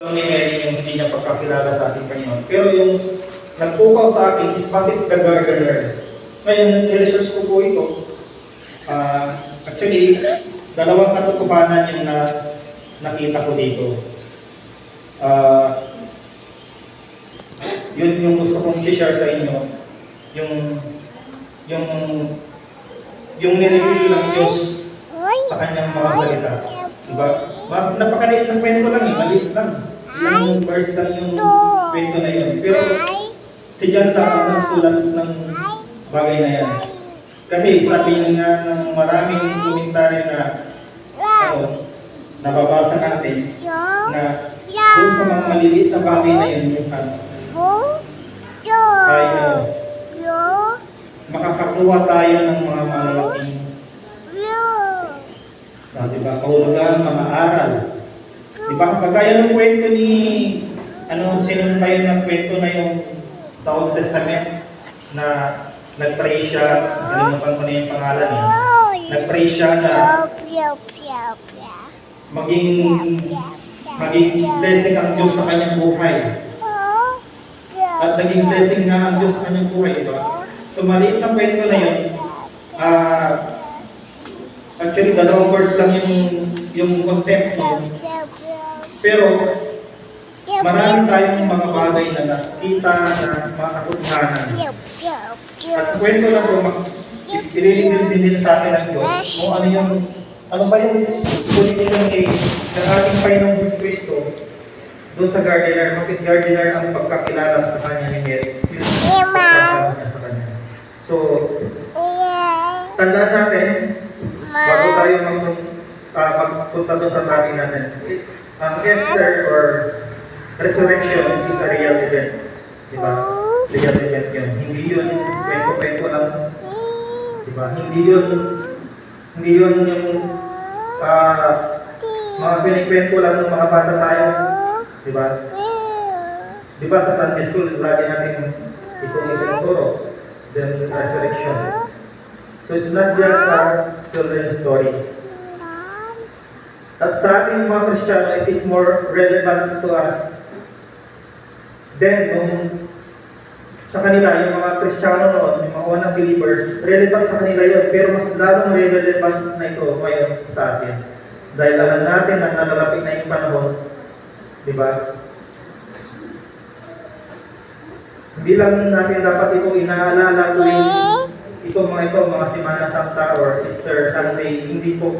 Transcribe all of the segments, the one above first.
Ni Mary yung hindi niya pagkakilala sa ating Panginoon. Pero yung nagpukaw sa akin is bakit the gardener? Ngayon, i-research ko po ito. Actually, dalawang katotohanan yung nakita ko dito. Yun yung gusto kong i-share sa inyo. Yung nireveal ng Diyos sa kanyang mga salita. Diba? Napakaliit ng kwento lang eh, maliit lang. Ilang verse lang yung kwento na yun. Pero si John sa ang sulat ng bagay na yan. Kasi sabi nga ng maraming komentaryo na nababasa natin na doon sa mga maliliit na bagay na yun minsan ay makakakuha tayo ng mga malalaking diba? Kahulugan, mga aral. Diba? Kagaya ng kwento ni sino kayo ng kwento na yung sa Old Testament na nag-pray siya, nalimutan ko na yung pangalan niya. Nag-pray siya na maging blessing ang Diyos sa kanyang buhay. At naging blessing nga ang Diyos sa kanyang buhay, diba? So maliit na kwento na yun. Actually, dalawang verse lang yung concept mo. Pero, marami tayong mga bagay na nakita na mga katotohanan. At sa kwento na ito, ililingin din sa atin ang Diyos kung ano ba yung position ng ating Panginoong Kristo doon sa gardener. Bakit gardener ang pagkakilala sa kanya ni Mary? So, tandaan natin, bago tayo magpunta doon sa topic natin, ang Easter or resurrection is a real event. Diba? Real event yun. Hindi yun kwento-kwento lang. Diba? Hindi yun yung mga pinikwento lang ng mga bata tayo. Diba? Diba sa Sunday School, lagi natin itong itinuturo. Then resurrection. So it's not just a children's story. At sa ating mga Kristiyano, it is more relevant to us than sa kanila, yung mga Kristiyano noon, yung mga unang believers, relevant sa kanila yun, pero mas lalong relevant na ito ngayon sa atin. Dahil alam natin na nalalapit na yung panahon, di ba? Hindi lang natin dapat ito inaalala tuwing mga Semana Santa or Easter Sunday, hindi po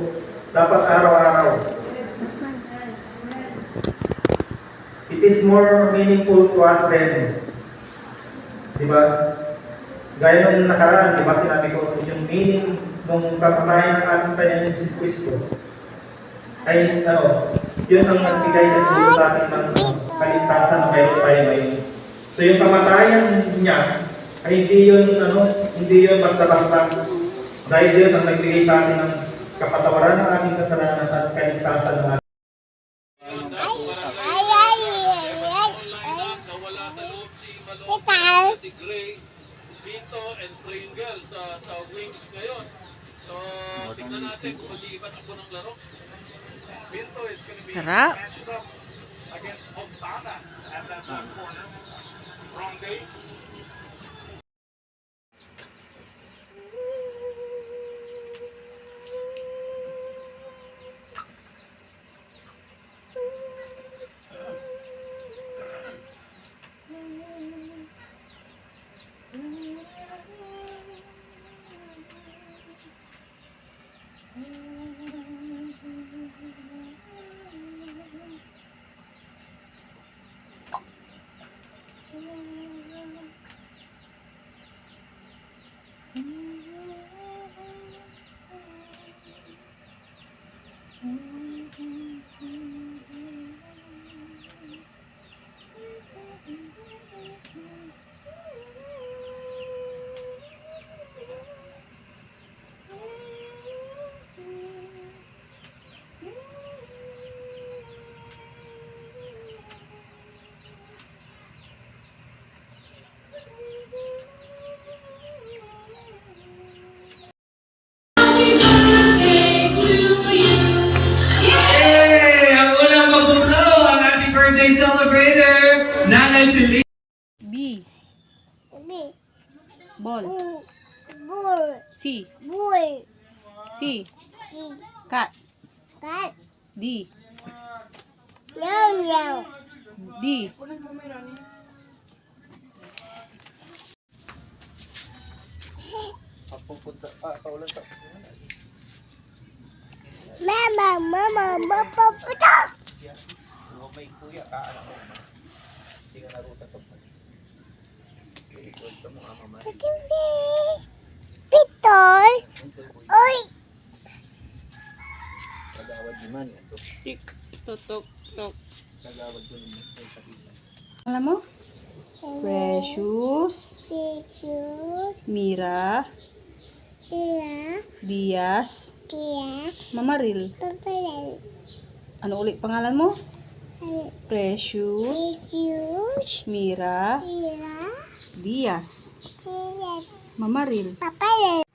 dapat araw-araw. It is more meaningful to us than, diba? Gaya nung nakaraan, diba sinabi ko, yung meaning nung kamatayan ng ating Panginoon si Kristo ay, yun ang nagbigay na siguro sa atin ng kaligtasan na mayroon tayo ngayon. So yung kamatayan niya ay hindi yun basta-basta. Dahil yun ang nagbigay sa atin ng kapatawaran ng ating kasalanan at kaligtasan ng ating. Si Gray, Vito, and Pringle sa wings ngayon. So, tignan natin kung mag-iibat ako ng laro. Vito is going to be matched up against Montana at that corner. Wrong day. celebrator, Nanay Feliz. B. B. Ball. Bull. C. Bull. C. C. Cat. Cat. D. Meow meow. D. Mama, puta. Pitoy. Oy. Tik. Tutok. Tok. Alam mo? Precious. Picture. Mira. Ila. Diaz. Dia. Mamaril. Papalal. Ano ulit pangalan mo? Precious. Picture. Mira. Ila. Diaz. Dia. Mamaril. Papalal.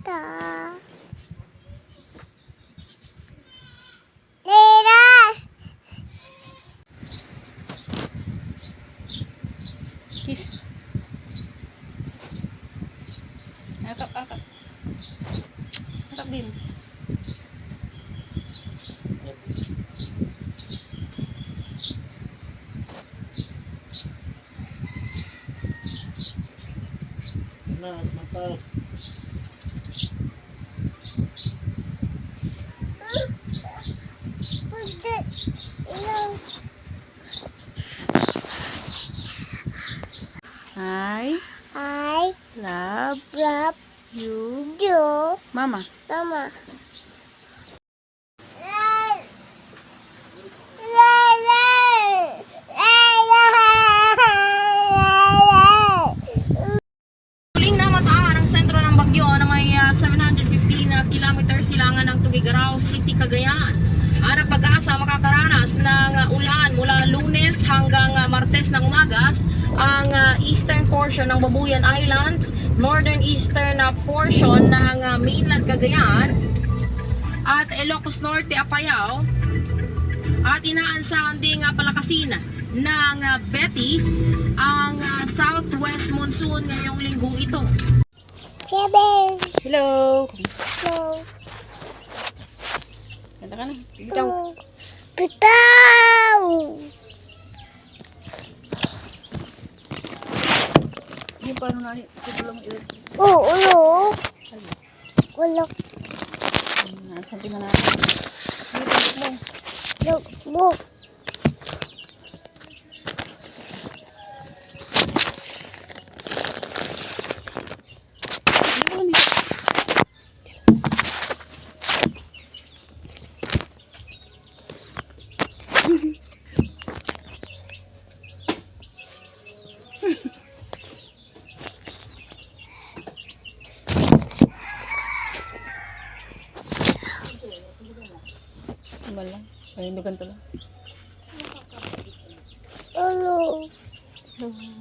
Ta. Lera. Kiss. Akap. Akap din. I I love love you, you, Mama. Mama. Muling namataan ang sentro ng Bagyo na may 715 kilometers silangan ng Tuguegarao City, Cagayan. Ang pag-asa makakaranas ng ulan mula Lunes hanggang Martes ng umagas ang eastern portion ng Babuyan Islands, northern eastern portion ng mainland Cagayan at Ilocos Norte, Apayao, at inaasahan ding palakasin ng Betty ang southwest monsoon ngayong linggo ito. Seven. Hello! No. Ganda ka na. Bitaw. Pitaw. Yung paano na ito lang ito. Ulo. Ulo. Nasaan tingnan natin. Dito mo. Lukbuk. Wala. Ay, ganito lang. Ulo. Hello.